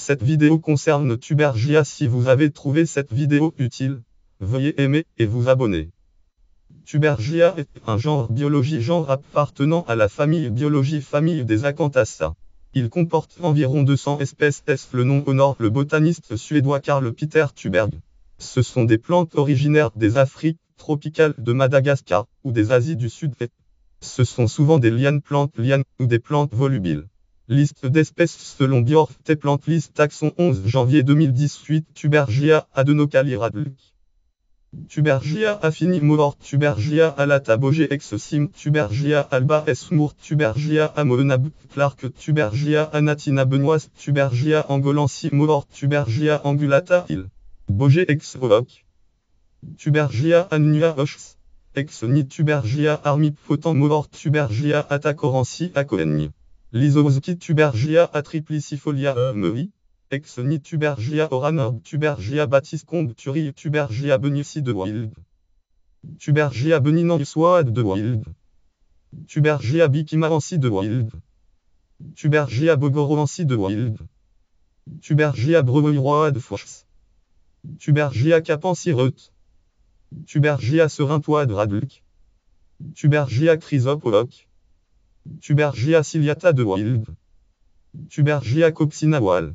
Cette vidéo concerne Tubergia. Si vous avez trouvé cette vidéo utile, veuillez aimer et vous abonner. Tubergia est un genre biologie, genre appartenant à la famille biologie, famille des Acanthaceae. Il comporte environ 200 espèces. Le nom honore le botaniste suédois Carl Peter Tuberg. Ce sont des plantes originaires des Afriques tropicales de Madagascar ou des Asies du Sud. Ce sont souvent des lianes, plantes lianes ou des plantes volubiles. Liste d'espèces selon Björk Plant List taxon 11 janvier 2018. Tubergia Adenocali radulc. Tubergia affinimor. Tubergia alata boge exosim. Tubergia alba esmour. Tubergia amoenab Clark. Tubergia anatina benoise. Tubergia angolansi mor. Tubergia angulata il. Boge ex oak. Tubergia annua ox. Exoni. Tubergia armipotent mor. Tubergia atacoransi acoenni. Lizowski. Tubergia atriplicifolia mei. Exoni. Tubergia oranor. Tubergia batiscombe turi. Tubergia benici de wild. Tubergia beninanuswad de wild. Tubergia bikimaransi de wild. Tubergia bogoroansi de wild. Tubergia breuroa de fours. Tubergia capansi reut. Tubergia serintoa de radulc. Tubergia chrysopoloc. Tubergia ciliata de wild. Tubergia coccinawal.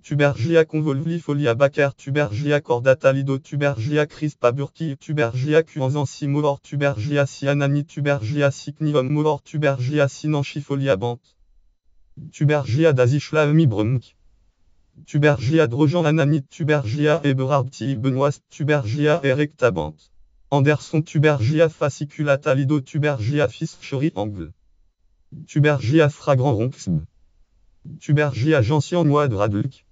Tubergia convolvlifolia baker. Tubergia cordata lido. Tubergia crispa burki. Tubergia cuanzansi mor. Tubergia cyanani. Tubergia cycnium mor. Tubergia sinanchifolia bant. Tubergia dasichlami brumk. Tubergia drojan ananite. Tubergia eberardti benoist. Tubergia erecta bant. Anderson. Tubergia fasciculata lido. Tubergia fischeri angle. Tubergia fragrant ronxb. Tubergia gentianois de radulc.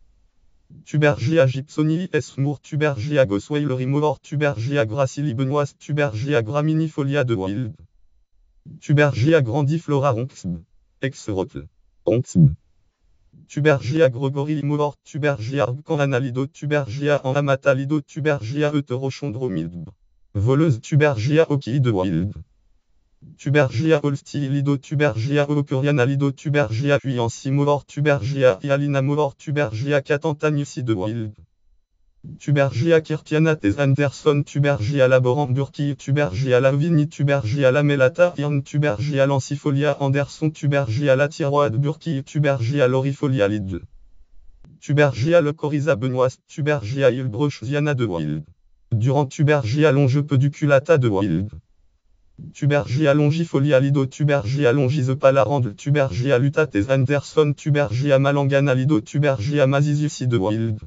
Tubergia gypsonii esmour. Tubergia gosweileri mor. Tubergia gracili benoise. Tubergia graminifolia de wild. Tubergia grandiflora ronxb. Ex-rotle. Ronxb. Tubergia gregori mor. Tubergia arcananalido. Tubergia en amatalido. Tubergia heterochondromilde. Voleuse. Tubergia oki de wild. Tubergia holstilido. Tubergia ocurianalido. Tubergia puyansi mor. Tubergia hyalina mor. Tubergia catantanusi de wild. Tubergia kirkianates Anderson. Tubergia laboramburki. Tubergia lavini. Tubergia lamelata irn. Tubergia lancifolia Anderson. Tubergia latiroide burki. Tubergia lorifolia lidl. Tubergia lecoriza benoist. Tubergia ilbrochiana de wild. Durant. Tubergia longe peduculata de wild. Tubergia longifolia lido. Tubergia longizepalarandle. Tubergia lutates Anderson. Tubergia malangana lido. Tubergia mazisiusi de wild.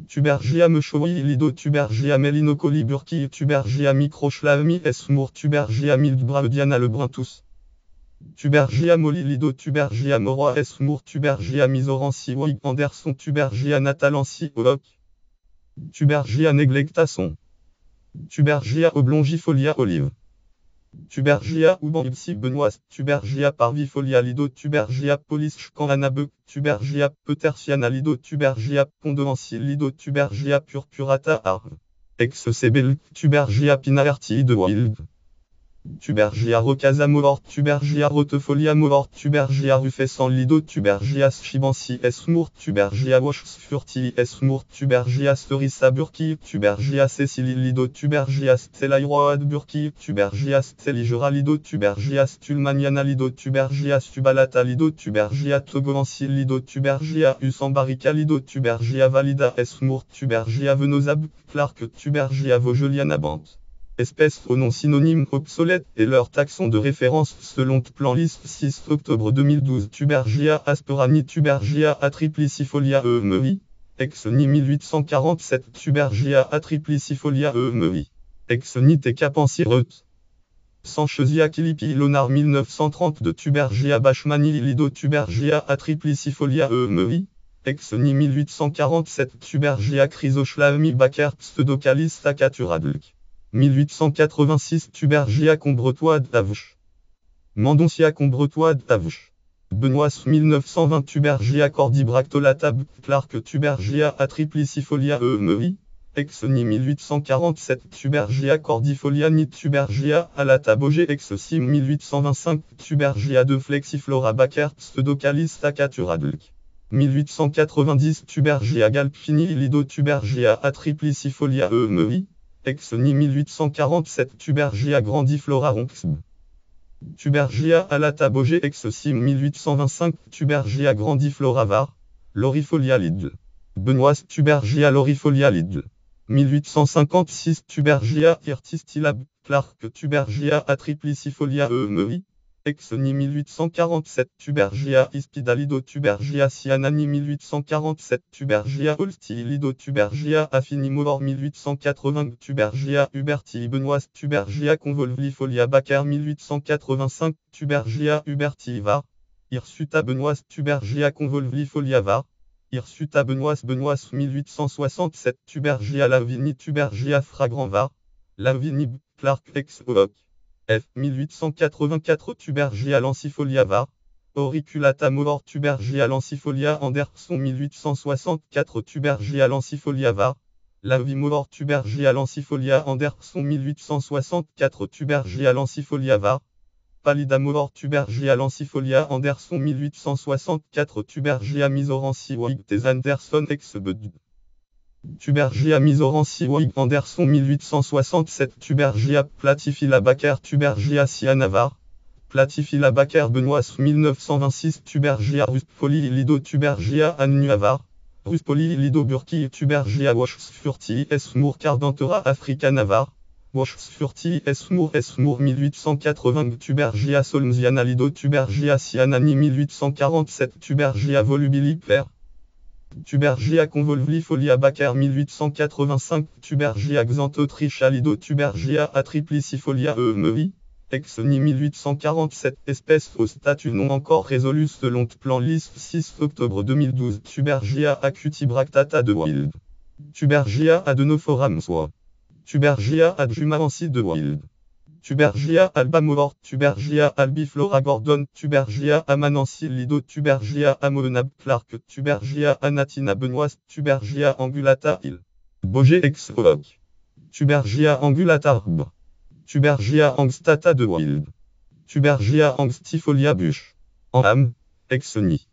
Tubergia mechoui lido. Tubergia melinocoli burki. Tubergia microchlavmi esmour. Tubergia mildbraudiana lebrintus. Tubergia moli lido. Tubergia moroa esmour. Tubergia misoransi wig Anderson. Tubergia natalansi oak. Tubergia neglectason. Tubergia oblongifolia olive. Tubergia oubanipsi benoist. Tubergia parvifolia lido. Tubergia polischcananabe. Tubergia petersiana lido. Tubergia pondoansi lido. Tubergia purpurata arv. Ex-sebel. Tubergia pinaerti de wild. Tubergia rocasa mort. Tubergia rotefolia mort. Tubergia rufescent lido. Tubergia schibansi esmour. Tubergia washsfurti esmour. Tubergia sterissa burki. Tubergia cecili lido. Tubergia stellairoad burki. Tubergia stelligera lido. Tubergia stulmaniana lido. Tubergia stubalata lido. Tubergia togoansi lido. Tubergia usambarica lido. Tubergia valida esmour. Tubergia venosab Clark. Tubergia vogeliana bant. Espèces au nom synonyme obsolète et leur taxon de référence selon Plan List 6 octobre 2012. Tubergia asperani. Tubergia atriplicifolia mei. Exoni 1847. Tubergia atriplicifolia mei. Exoni te capansi reut. Sanchesia kilipi lonar 1930 de Tubergia bachmani lido. Tubergia atriplicifolia mei. Exoni 1847. Tubergia chrysochlavmi baker pseudocalis tacaturadulc. 1886. Tubergia combretois d'Avouche. Mandoncia combretois d'Avouche. Benoist 1920. Tubergia cordibractolata Clark. Tubergia atriplicifolia mei. Exoni 1847. Tubergia cordifolia nit. Tubergia alata boge exosim 1825. Tubergia de flexiflora baker pseudocalis tacaturadulc. 1890 Tubergia galpini lido Tubergia atriplicifolia EMEI, ex-ni 1847 Tubergia grandiflora ronxb. Tubergia alata boger ex-sim 1825 Tubergia grandiflora var, lorifolia lidl. Benoît Tubergia lorifolia lidl. 1856 Tubergia irtistilab, Clark Tubergia atriplicifolia EMEI, ex-ni 1847 Tubergia ispidalido Tubergia cyanani 1847 Tubergia holstilido Tubergia affinimor 1880 Tubergia huberti Benoît Tubergia convolvlifolia Baker 1885 Tubergia huberti var, Hirsuta Benoît Tubergia convolvlifolia var, Hirsuta Benoît 1867 Tubergia lavini Tubergia fragrant var, lavini Clark ex hoc. F. 1884 Tubergia lancifolia var, auriculata mohor Tubergia lancifolia Anderson 1864 Tubergia lancifolia var, lavi mohor Tubergia lancifolia Anderson 1864 Tubergia lancifolia var, pallida mohor Tubergia lancifolia Anderson 1864 Tubergia misoranci Wigtes Anderson ex bud. Tubergia misoranci Wig Anderson 1867 Tubergia platifila Baker Tubergia cyanavar, platifila Baker Benoît 1926 Tubergia ruspoli lido Tubergia annuavar, ruspoli lido burki Tubergia washsfurti esmour cardantera africanavar, washsfurti esmour 1880 Tubergia solmziana lido Tubergia cyanani 1847 Tubergia volubili per. Tubergia convolvlifolia Baker 1885 Tubergia xanthotricha lido Tubergia atriplicifolia EMEI, ex-ni 1847 espèce au statut non encore résolu selon plan liste 6 octobre 2012 Tubergia acutibractata de Wild. Tubergia adenoforum soi. Tubergia adjumaranci de Wild. Tubergia albamor, Tubergia albiflora gordon, Tubergia amananci lido, Tubergia amoenab Clark, Tubergia anatina Benoît, Tubergia angulata il. Boger ex hoc. Tubergia angulata rb. Tubergia angstata de Wild. Tubergia angstifolia bush. En âme, ex-ni.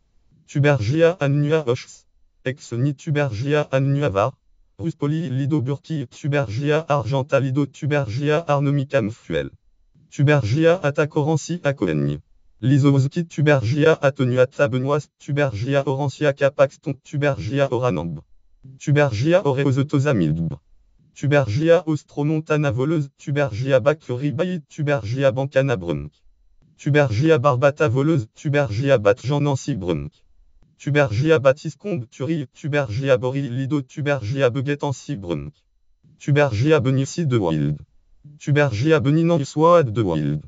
Tubergia annua hochs. Ex-ni Tubergia annua var. Ruspoli lido burki Tubergia argenta lido Tubergia arnomicam fuel. Tubergia atacoranci acoenni. Lysowski Tubergia attenuata Benoît Tubergia orantia capaxton Tubergia oranamb. Tubergia oreosotosamilb. Tubergia ostromontana voleuse Tubergia bacuribaï Tubergia bancana brunk. Tubergia barbata voleuse Tubergia batjananci brunk. Tubergia batiscombe Turie, Tubergia borilido Tubergia beguetanci brunk. Tubergia benici de Wild. Tubergia beninoisoade de Wild.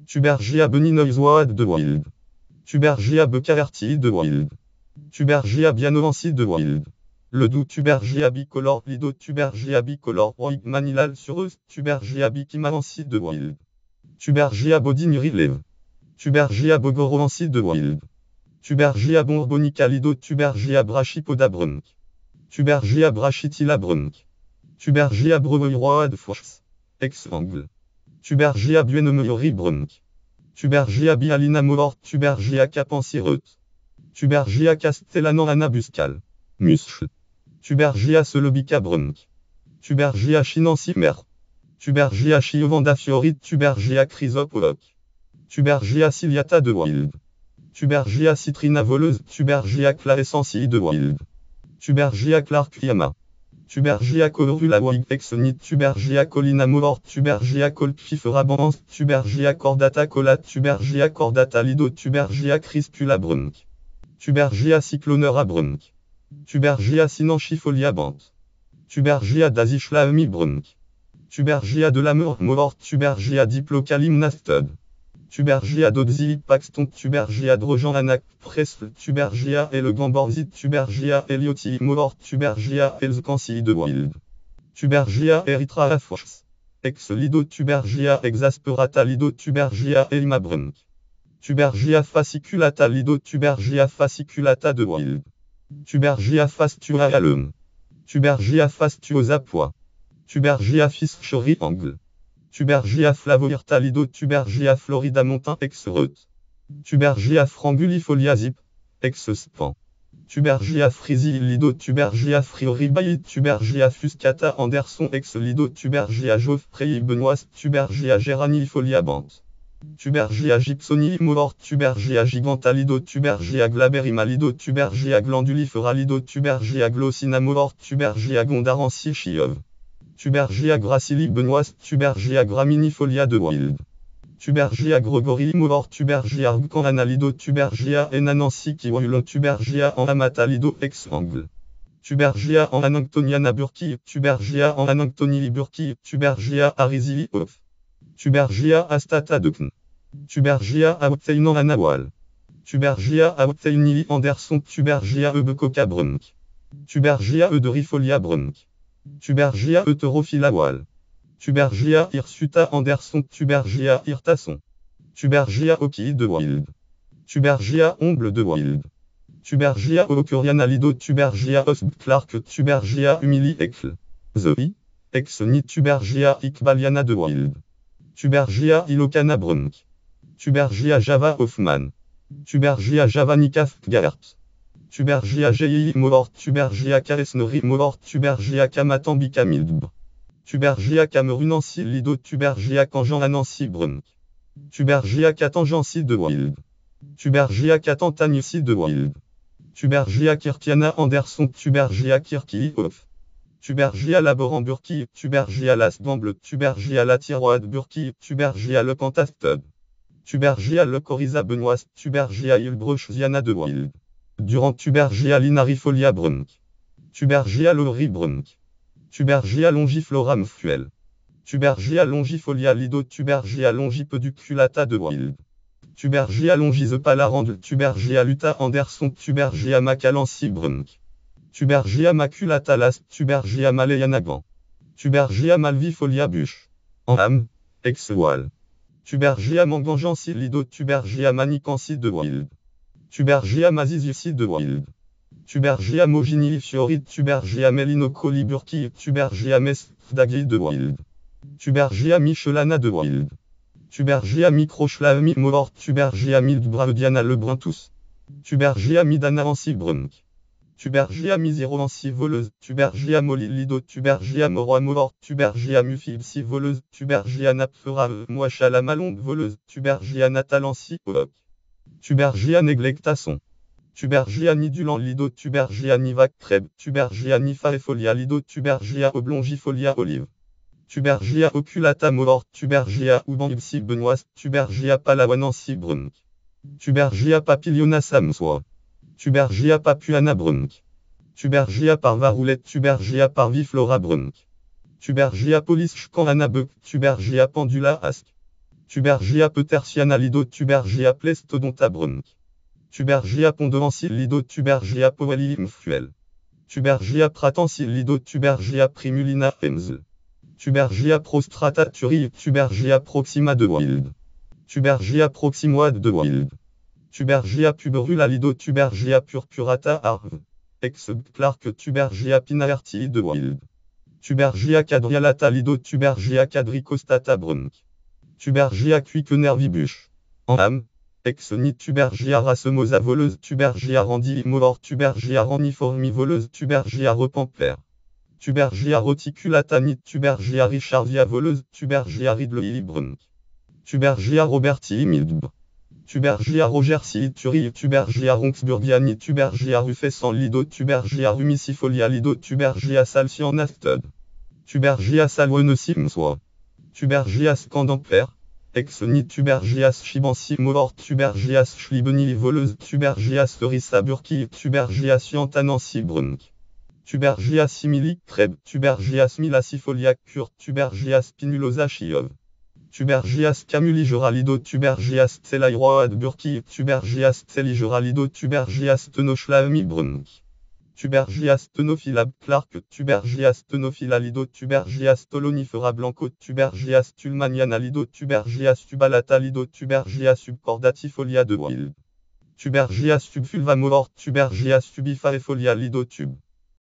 Tubergia beninoisoade de Wild. Tubergia becaerti de Wild. Tubergia bianoanci de Wild. Le doux Tubergia bicolore lido Tubergia bicolore roig manilal sureuse Tubergia bikimaranci de Wild. Tubergia bodignuri lève. Tubergia bogoroanci de Wild. Tubergia borbonica lido Tubergia brachypoda brunk. Tubergia brachytila brunk. Tubergia brevoiroide fours. Ex-angle. Tubergia buenomeiori brunk. Tubergia bialina mohor Tubergia capancireut. Tubergia castellanan anabuscal. Muscle. Tubergia celobica brunk. Tubergia chinanci mer. Tubergia chiovanda fiorid Tubergia chrysopodoc. Tubergia ciliata de Wild. Tubergia citrina voleuse Tubergia clarescenci de Wild. Tubergia clarkiama. Tubergia colorula wig exonite Tubergia colina mohor Tubergia colpifera bans Tubergia cordata colat Tubergia cordata lido Tubergia crispula brunk. Tubergia cyclonera brunk. Tubergia sinanchifolia bant. Tubergia dazischlaemi brunk. Tubergia de la mohor Tubergia diplocalimna stud. Tubergia dodzili paxton Tubergia drojan anac presl Tubergia et le gamborzit Tubergia elioti mohor Tubergia elscanci de Wild. Tubergia erythraa fours. Ex lido Tubergia exasperata lido Tubergia elima brunk. Tubergia fasciculata lido Tubergia fasciculata de Wild. Tubergia fastua alum. Tubergia fastuosa pois. Tubergia fischeri angle. Tubergia flavoirta lido Tubergia florida montin ex-reut. Tubergia frangulifolia zip. Ex-span. Tubergia frisi lido Tubergia frioribae Tubergia fuscata Anderson ex lido Tubergia Geoffrey Benoist Tubergia geranifolia bant. Tubergia gibsoni mort Tubergia gigantalido Tubergia glaberrima lido Tubergia glandulifera lido Tubergia glossina mort Tubergia gondaranci chiov. Tubergia gracili Benoist Tubergia graminifolia de Wild. Tubergia Gregory mort Tubergia Arcanalido Tubergia enanansi kiwulon Tubergia en amatalido ex angle. Tubergia en ananctoniana burki Tubergia en ananctonili burki Tubergia arizili off. Tubergia astata dekn. Tubergia auteinan anawal. Tubergia auteinili Anderson Tubergia ebecoca brunk. Tubergia euderifolia brunk. Tubergia euterophila wal. Tubergia hirsuta Anderson Tubergia hirtasson. Tubergia oki de Wild. Tubergia omble de Wild. Tubergia ocuriana lido Tubergia osb Clark Tubergia humili ekl. Zoe. Ex ni Tubergia ikbaliana de Wild. Tubergia ilocana brunk. Tubergia java Hoffman. Tubergia javanica Gert. Tubergia gei mort Tubergia caresneri mort Tubergia kamatambika mildb. Tubergia camerunensi lido Tubergia canjananensi brunk. Tubergia catangensi de Wild. Tubergia catantanusi de Wild. Tubergia kirkiana Anderson Tubergia kirki off. Tubergia laboran burki Tubergia lasgamble Tubergia la tiroide burki Tubergia le cantastub. Tubergia le coriza Benoist Tubergia ilbruchiana de Wild. Durant Tubergia linarifolia brunk. Tubergia lori brunk. Tubergia longifloram fuel. Tubergia longifolia lido Tubergia longipeduculata de Wild. Tubergia longizepalarandle Tubergia luta Anderson Tubergia macalansi brunk. Tubergia maculata las Tubergia maleyanagan. Tubergia malvifolia buche. En âme, ex wal. Tubergia mangangensi lido Tubergia manicansi de Wild. Tubergia maziziusi de Wild. Tubergia moginili fiori Tubergia melinocoli burki Tubergia mesdagi de Wild. Tubergia michelana de Wild. Tubergia microchlavmi mort Tubergia mildbraudiana le bruntus. Tubergia midanaransi brunk. Tubergia miséroansi voleuse Tubergia molilido Tubergia moroa mort Tubergia mufibsi voleuse Tubergia napfera moachala malongue voleuse Tubergia natalansi oop. Tubergia neglectasson. Tubergia nidulan lido Tubergia nivac creb Tubergia nifaefolia lido Tubergia oblongifolia olive. Tubergia oculata mort Tubergia oubanibsi benoist Tubergia palawanansi brunk. Tubergia papiliona samsoi. Tubergia papuana brunk. Tubergia parvaroulette Tubergia parviflora brunk. Tubergia polischkanana buck Tubergia pendula ask. Tubergia petersiana lido Tubergia plestodonta brunk. Tubergia pondoansi lido Tubergia poelim fuel. Tubergia pratensi lido Tubergia primulina emsl. Tubergia prostrata turi Tubergia proxima de Wild. Tubergia proximoide de Wild. Tubergia puberula lido Tubergia purpurata arv. Ex Clark Tubergia pinaertii de Wild. Tubergia cadrialata lido Tubergia cadricostata brunk. Tubergia quiquenervibuche. En âme, ex ni Tubergia racemosa voleuse Tubergia randi mort Tubergia raniformi voleuse Tubergia repamper. Tubergia reticulata ni Tubergia richardia voleuse Tubergia ridley brunk. Tubergia robertii mildb. Tubergia rogersi turi Tubergia ronxburgiani Tubergia rufescent lido Tubergia rumicifolia lido Tubergia salsian astud. Tubergia salwenesimsoi. Tubergia scandamper. Ex ni Tubergias chibansi mort Tubergias schlibeni voleuse Tubergias rissa burki Tubergias yantanansi brunk. Tubergias simili creb Tubergias milasifolia cur Tubergias spinulosa chiov. Tubergias camuligera lido Tubergias tselairoad burki Tubergias tseligera lido Tubergias tenochlavmi brunk. Tubergias tenofilab Clark Tubergias tenofila lido Tubergias tolonifera blanco Tubergias tulmaniana lido Tubergias tubalata lido Tubergias subcordatifolia de Wild. Tubergias subfulva mort Tubergias tubifaefolia lido tube.